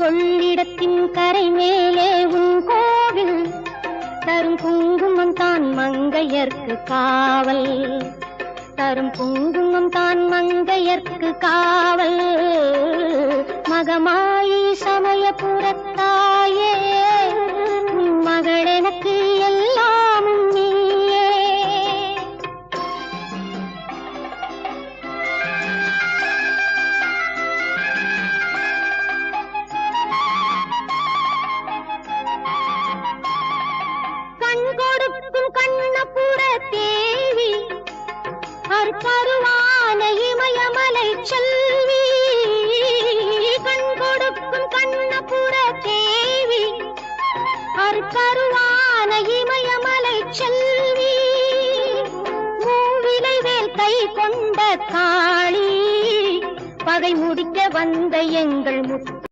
கொள்ளிடத்தின் கரை மேலே உன் கோவில் தரும் குங்குமம் தான் மங்கையர்க்கு காவல். தரும் குங்குமம் தான் மங்கையர்க்கு காவல். மகமாயி சமயபுரத்தாயே உன் மகள் எனக்கு எல்லாமும் நீயே. கண் கொடுக்கும் கண்ணபுர தேவி அற்பருவான இமயமலை செல்வி. கண் கொடுக்கும் கண்ணபுர தேவி அற்பருவான இமயமலை செல்வி. மூவிலை வேல் கை கொண்ட காளி பகை முடிக்க வந்த எங்கள் முத்து